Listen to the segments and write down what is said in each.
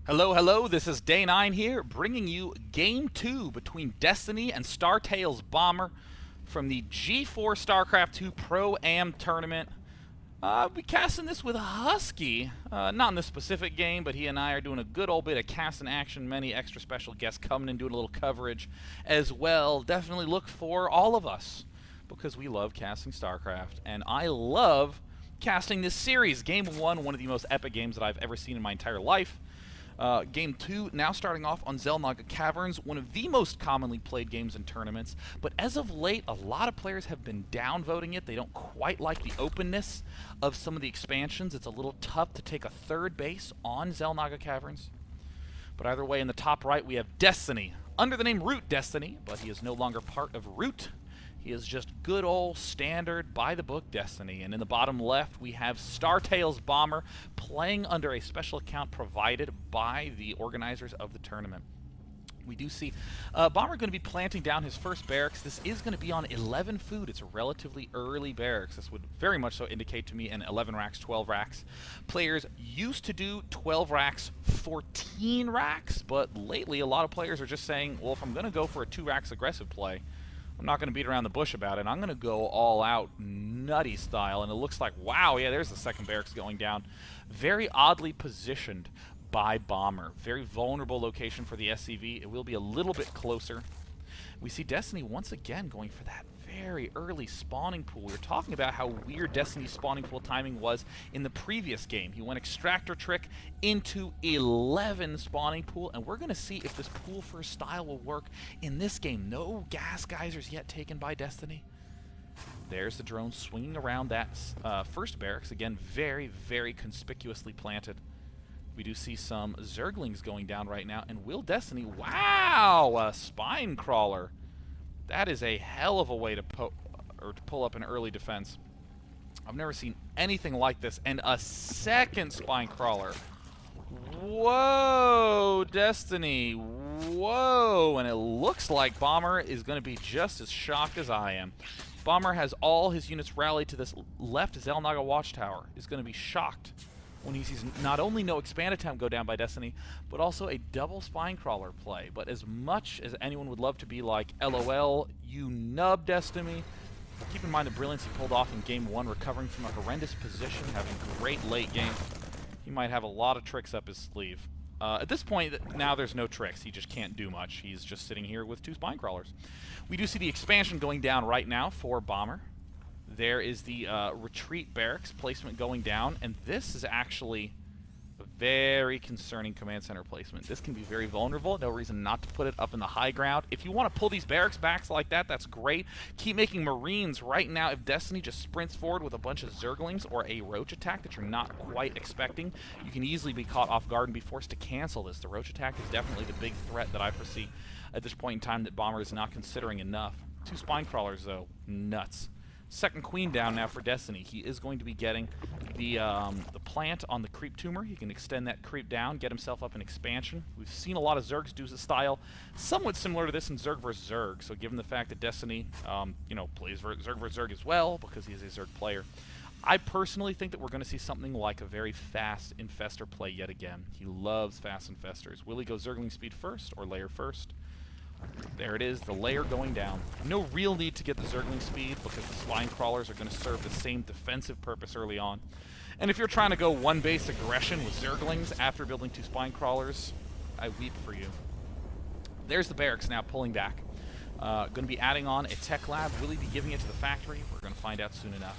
Hello, hello, this is Day 9 here, bringing you Game 2 between Destiny and Startails Bomber from the G4 Starcraft 2 Pro-Am Tournament. We're casting this with Husky, not in this specific game, but he and I are doing a good old bit of casting action, many extra special guests coming and doing a little coverage as well. Definitely look for all of us, because we love casting Starcraft, and I love casting this series. Game 1, one of the most epic games that I've ever seen in my entire life. Game 2 now starting off on Xel'Naga Caverns, one of the most commonly played games in tournaments, but as of late a lot of players have been downvoting it. They don't quite like the openness of some of the expansions. It's a little tough to take a third base on Xel'Naga Caverns. But either way, in the top right we have Destiny, under the name Root Destiny, but he is no longer part of Root. He is just good old standard by-the-book Destiny. And in the bottom left, we have Startails Bomber playing under a special account provided by the organizers of the tournament. We do see Bomber going to be planting down his first barracks. This is going to be on 11 food. It's a relatively early barracks. This would very much so indicate to me an 11 racks, 12 racks. Players used to do 12 racks, 14 racks, but lately a lot of players are just saying, well, if I'm going to go for a 2 racks aggressive play, I'm not going to beat around the bush about it. I'm going to go all out nutty style. And it looks like, wow, yeah, there's the second barracks going down. Very oddly positioned by Bomber. Very vulnerable location for the SCV. It will be a little bit closer. We see Destiny once again going for that very early spawning pool. We were talking about how weird Destiny's spawning pool timing was in the previous game. He went Extractor Trick into 11 spawning pool, and we're going to see if this pool first style will work in this game. No gas geysers yet taken by Destiny. There's the drone swinging around that first barracks. Again, very, very conspicuously planted. We do see some Zerglings going down right now, and will Destiny, wow, a spine crawler. That is a hell of a way to pull up an early defense. I've never seen anything like this. And a second spine crawler. Whoa, Destiny. Whoa. And it looks like Bomber is going to be just as shocked as I am. Bomber has all his units rallied to this left Xel'Naga Watchtower. Is going to be shocked when he sees not only no expand attempt go down by Destiny, but also a double spine crawler play. But as much as anyone would love to be like, LOL, you nub, Destiny, keep in mind the brilliance he pulled off in Game 1, recovering from a horrendous position, having great late game. He might have a lot of tricks up his sleeve. At this point, now there's no tricks. He just can't do much. He's just sitting here with 2 spine crawlers. We do see the expansion going down right now for Bomber. There is the retreat barracks placement going down, and this is actually a very concerning command center placement. This can be very vulnerable. No reason not to put it up in the high ground. If you want to pull these barracks back like that, that's great. Keep making Marines right now. If Destiny just sprints forward with a bunch of Zerglings or a Roach attack that you're not quite expecting, you can easily be caught off guard and be forced to cancel this. The Roach attack is definitely the big threat that I foresee at this point in time that Bomber is not considering enough. 2 spine crawlers, though, nuts. Second queen down now for Destiny. He is going to be getting the plant on the creep tumor. He can extend that creep down, get himself up an expansion. We've seen a lot of Zergs do the style somewhat similar to this in Zerg vs. Zerg. So given the fact that Destiny, plays Zerg vs. Zerg as well, because he's a Zerg player, I personally think that we're going to see something like a very fast Infestor play yet again. He loves fast Infestors. Will he go Zergling speed first or layer first? There it is, the layer going down. No real need to get the Zergling speed because the spine crawlers are going to serve the same defensive purpose early on. And if you're trying to go 1 base aggression with Zerglings after building 2 spine crawlers, I weep for you. There's the barracks now pulling back. Going to be adding on a tech lab. Will he be giving it to the factory? We're going to find out soon enough.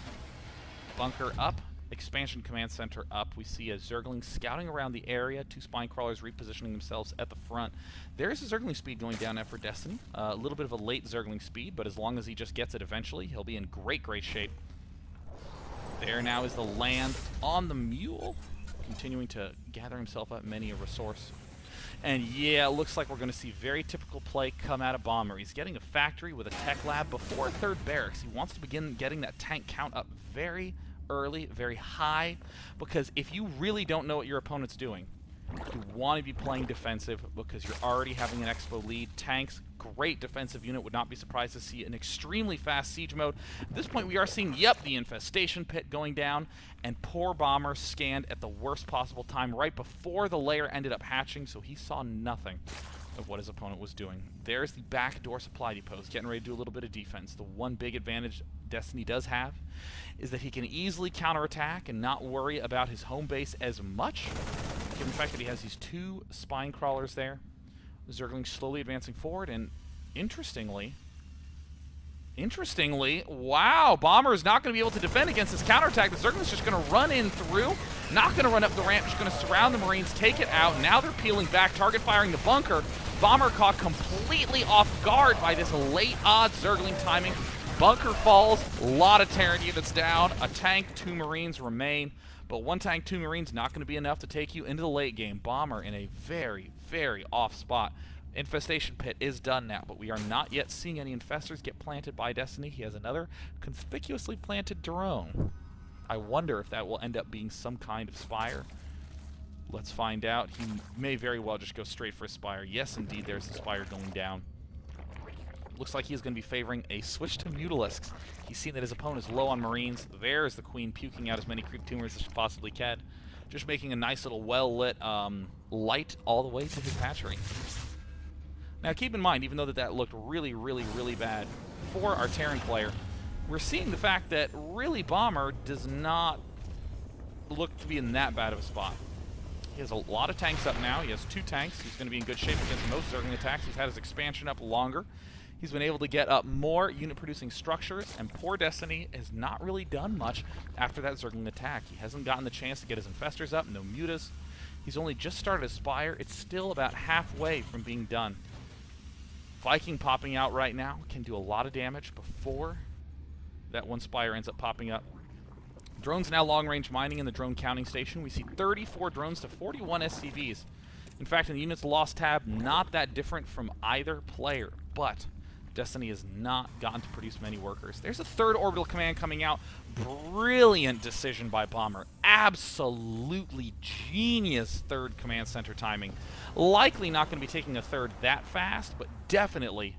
Bunker up. Expansion command center up. We see a Zergling scouting around the area. 2 spine crawlers repositioning themselves at the front. There's a Zergling speed going down now for Destiny. A little bit of a late Zergling speed, but as long as he just gets it eventually, he'll be in great, great shape. There now is the land on the mule, continuing to gather himself up many a resource. And yeah, it looks like we're going to see very typical play come out of Bomber. He's getting a factory with a tech lab before a third barracks. He wants to begin getting that tank count up very early, very high, because if you really don't know what your opponent's doing, you want to be playing defensive because you're already having an expo lead. Tanks, great defensive unit. Would not be surprised to see an extremely fast siege mode. At this point, we are seeing, yep, the infestation pit going down, and poor Bomber scanned at the worst possible time right before the lair ended up hatching, so he saw nothing of what his opponent was doing. There's the backdoor supply depots, getting ready to do a little bit of defense. The one big advantage Destiny does have is that he can easily counterattack and not worry about his home base as much, given the fact that he has these 2 spine crawlers there. Zergling slowly advancing forward, and interestingly, wow, Bomber is not going to be able to defend against this counterattack. The Zergling's just going to run in through, not going to run up the ramp, just going to surround the Marines, take it out. Now they're peeling back, target firing the bunker. Bomber caught completely off guard by this late odds Zergling timing. Bunker falls, a lot of Terran units down, a tank, 2 Marines remain, but 1 tank, 2 Marines not going to be enough to take you into the late game. Bomber in a very, very off spot. Infestation pit is done now, but we are not yet seeing any infestors get planted by Destiny. He has another conspicuously planted drone. I wonder if that will end up being some kind of spire. Let's find out. He may very well just go straight for a spire. Yes, indeed, there's the spire going down. Looks like he's going to be favoring a switch to Mutalisks. He's seen that his opponent is low on Marines. There's the Queen puking out as many creep tumors as she possibly can. Just making a nice little well-lit light all the way to his hatchery. Now keep in mind, even though that looked really, really, really bad for our Terran player, we're seeing the fact that really Bomber does not look to be in that bad of a spot. He has a lot of tanks up now. He has 2 tanks. He's going to be in good shape against most Zergling attacks. He's had his expansion up longer. He's been able to get up more unit-producing structures, and poor Destiny has not really done much after that Zergling attack. He hasn't gotten the chance to get his infestors up, no mutas. He's only just started his spire. It's still about halfway from being done. Viking popping out right now can do a lot of damage before that 1 spire ends up popping up. Drones now long-range mining in the drone counting station. We see 34 drones to 41 SCVs. In fact, in the units lost tab, not that different from either player, but Destiny has not gotten to produce many workers. There's a 3rd orbital command coming out. Brilliant decision by Bomber. Absolutely genius 3rd command center timing. Likely not going to be taking a 3rd that fast, but definitely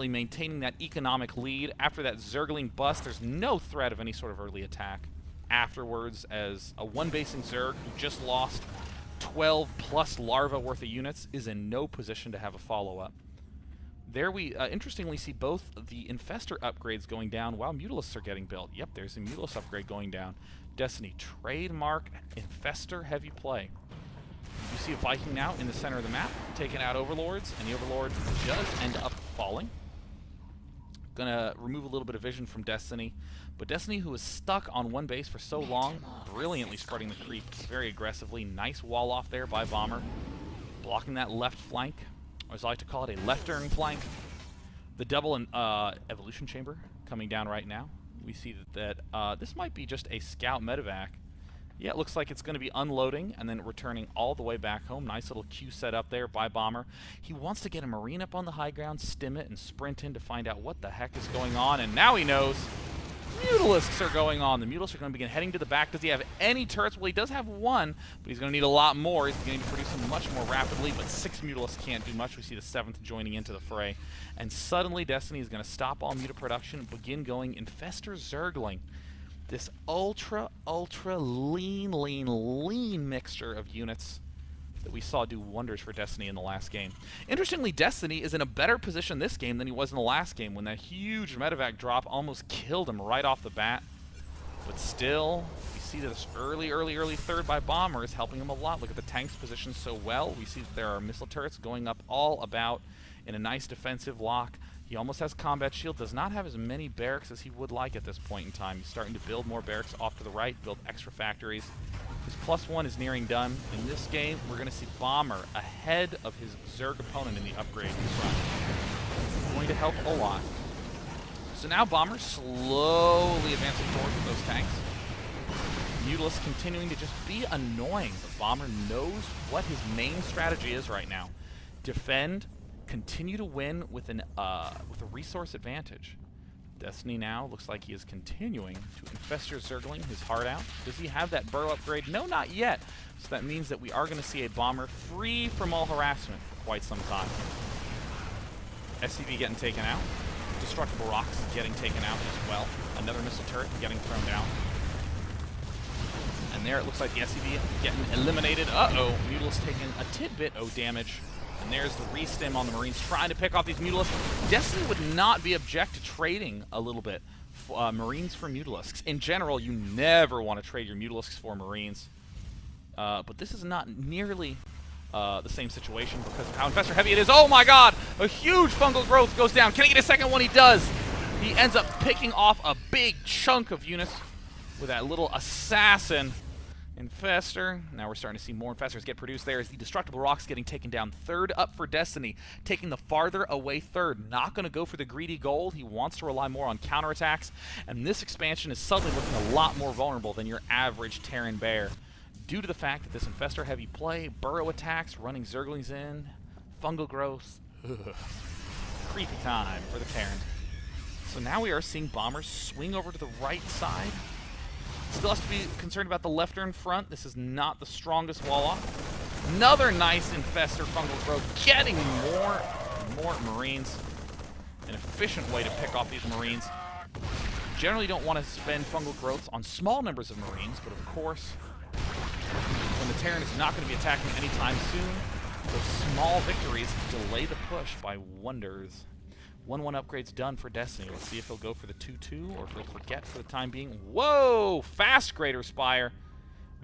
maintaining that economic lead. After that Zergling bust, there's no threat of any sort of early attack afterwards, as a 1-basing Zerg who just lost 12 plus larva worth of units is in no position to have a follow-up. There we interestingly see both the Infestor upgrades going down while Mutalisks are getting built. Yep, there's a Mutalisk upgrade going down. Destiny, trademark Infestor heavy play. You see a Viking now in the center of the map, taking out Overlords, and the Overlord does end up falling. Gonna remove a little bit of vision from Destiny, but Destiny, who was stuck on 1 base for so long, brilliantly spreading the creep very aggressively. Nice wall off there by Bomber, blocking that left flank, or as I like to call it, a left-turn flank. The double evolution chamber coming down right now. We see that this might be just a scout medevac. Yeah, it looks like it's going to be unloading and then returning all the way back home. Nice little queue set up there by Bomber. He wants to get a Marine up on the high ground, stim it, and sprint in to find out what the heck is going on. And now he knows Mutalisks are going on. The Mutalisks are going to begin heading to the back. Does he have any turrets? Well, he does have 1, but he's going to need a lot more. He's going to be producing much more rapidly, but 6 Mutalisks can't do much. We see the 7th joining into the fray. And suddenly Destiny is going to stop all muta production and begin going Infestor Zergling. This ultra lean mixture of units that we saw do wonders for Destiny in the last game. Interestingly, Destiny is in a better position this game than he was in the last game, when that huge medevac drop almost killed him right off the bat. But still, we see this early 3rd by Bomber is helping him a lot. Look at the tanks positioned so well. We see that there are missile turrets going up all about in a nice defensive lock. He almost has combat shield, does not have as many barracks as he would like at this point in time. He's starting to build more barracks off to the right, build extra factories. His +1 is nearing done. In this game, we're going to see Bomber ahead of his Zerg opponent in the upgrade run. Going to help a lot. So now Bomber slowly advancing forward with those tanks. Mutalisks continuing to just be annoying, but Bomber knows what his main strategy is right now. Defend, continue to win with a resource advantage. Destiny now looks like he is continuing to Infestor Zergling his heart out. Does he have that burrow upgrade? No, not yet. So that means that we are going to see a Bomber free from all harassment for quite some time. SCV getting taken out. Destructible Rocks getting taken out as well. Another missile turret getting thrown down. And there it looks like the SCV getting eliminated. Uh-oh, Mutalisks taking a tidbit of damage. And there's the restim on the Marines trying to pick off these Mutalisks. Destiny would not be object to trading a little bit. Marines for Mutalisks. In general, you never want to trade your Mutalisks for Marines. But this is not nearly the same situation because of how Infestor heavy it is. Oh my god! A huge fungal growth goes down. Can he get a second one? He does! He ends up picking off a big chunk of units with that little assassin Infestor. Now we're starting to see more Infestors get produced. There is the Destructible Rocks getting taken down. Third up for Destiny, taking the farther away third. Not going to go for the greedy gold. He wants to rely more on counterattacks. And this expansion is suddenly looking a lot more vulnerable than your average Terran Bear. Due to the fact that this Infestor heavy play, burrow attacks, running Zerglings in, fungal growth, creepy time for the Terran. So now we are seeing bombers swing over to the right side. Still has to be concerned about the left in front. This is not the strongest wall off. Another nice Infestor fungal growth, getting more Marines. An efficient way to pick off these Marines. Generally don't want to spend fungal growth on small numbers of Marines, but of course, when the Terran is not going to be attacking anytime soon, those small victories delay the push by wonders. 1-1 upgrade's done for Destiny. Let's see if he'll go for the 2-2 or if he'll forget for the time being. Whoa! Fast Greater Spire.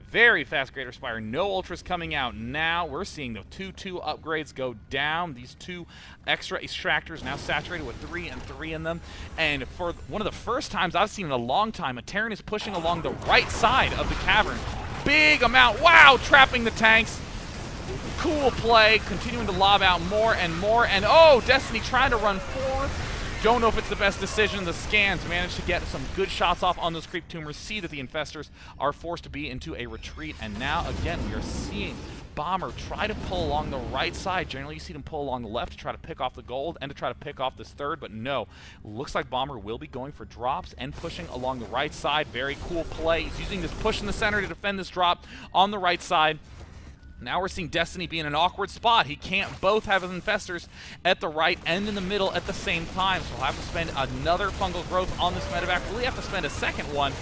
Very fast Greater Spire. No Ultras coming out. Now we're seeing the 2-2 upgrades go down. These two extra extractors now saturated with 3 and 3 in them. And for one of the first times I've seen in a long time, a Terran is pushing along the right side of the cavern. Big amount. Wow! Trapping the tanks. Cool play, continuing to lob out more and more, and oh, Destiny trying to run forward. Don't know if it's the best decision. The scans managed to get some good shots off on those creep tumors, see that the Infestors are forced to be into a retreat, and now, again, we are seeing Bomber try to pull along the right side. Generally, you see them pull along the left to try to pick off the gold and to try to pick off this third, but no. Looks like Bomber will be going for drops and pushing along the right side. Very cool play. He's using this push in the center to defend this drop on the right side. Now we're seeing Destiny be in an awkward spot. He can't both have his Infestors at the right and in the middle at the same time, so he'll have to spend another fungal growth on this medevac. Will he have to spend a second one?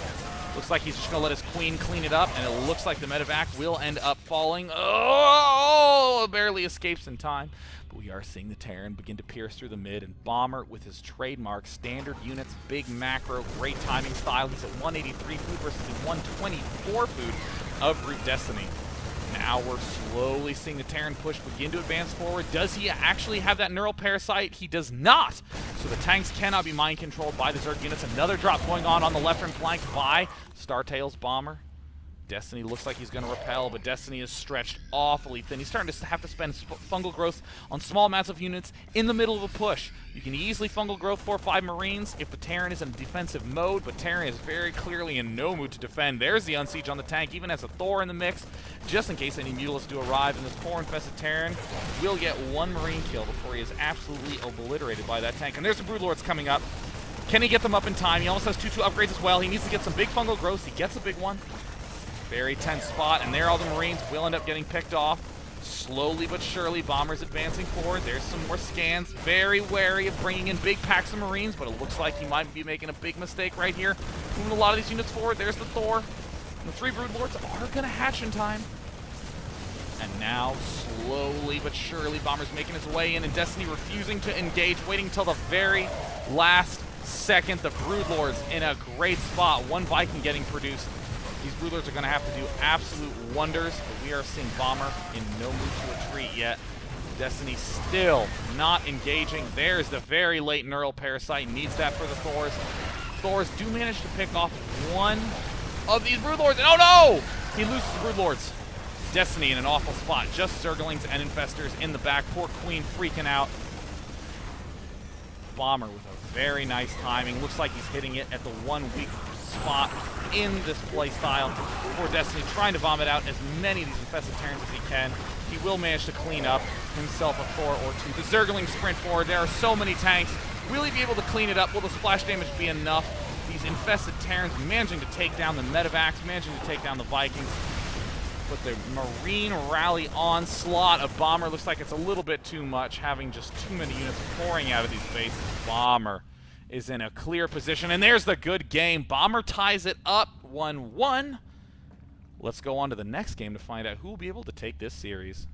Looks like he's just going to let his queen clean it up, and it looks like the medevac will end up falling. Oh, barely escapes in time. But we are seeing the Terran begin to pierce through the mid, and Bomber with his trademark standard units, big macro, great timing style. He's at 183 food versus the 124 food of Brute Destiny. Now we're slowly seeing the Terran push begin to advance forward. Does he actually have that Neural Parasite? He does not! So the tanks cannot be mind-controlled by the Zerg units. Another drop going on the left-hand flank by Startail's Bomber. Destiny looks like he's going to repel, but Destiny is stretched awfully thin. He's starting to have to spend fungal growth on small amounts of units in the middle of a push. You can easily fungal growth 4 or 5 Marines if the Terran is in defensive mode, but Terran is very clearly in no mood to defend. There's the Unsiege on the tank, even has a Thor in the mix, just in case any Mutalisks do arrive, and this poor infested Terran will get 1 Marine kill before he is absolutely obliterated by that tank. And there's the Broodlords coming up. Can he get them up in time? He almost has 2-2 upgrades as well. He needs to get some big fungal growth. He gets a big one. Very tense spot, and there all the Marines will end up getting picked off. Slowly but surely, Bomber's advancing forward. There's some more scans. Very wary of bringing in big packs of Marines, but it looks like he might be making a big mistake right here. Moving a lot of these units forward. There's the Thor. And the 3 Broodlords are going to hatch in time. And now, slowly but surely, Bomber's making his way in, and Destiny refusing to engage, waiting until the very last second. The Broodlords in a great spot. 1 Viking getting produced. These Broodlords are going to have to do absolute wonders, but we are seeing Bomber in no mood to retreat yet. Destiny still not engaging. There's the very late Neural Parasite. Needs that for the Thors. Thors do manage to pick off 1 of these Broodlords, and oh no! He loses the Broodlords. Destiny in an awful spot. Just Zerglings and Infestors in the back. Poor Queen freaking out. Bomber with a very nice timing. Looks like he's hitting it at the 1 weak spot in this play style for Destiny, trying to vomit out as many of these infested Terrans as he can. He will manage to clean up himself a Thor or 2. The Zerglings sprint forward. There are so many tanks. Will he be able to clean it up? Will the splash damage be enough? These infested Terrans managing to take down the medevacs, managing to take down the Vikings. But the Marine rally onslaught of Bomber looks like it's a little bit too much, having just too many units pouring out of these bases. Bomber is in a clear position, and there's the good game. Bomber ties it up 1-1. Let's go on to the next game to find out who will be able to take this series.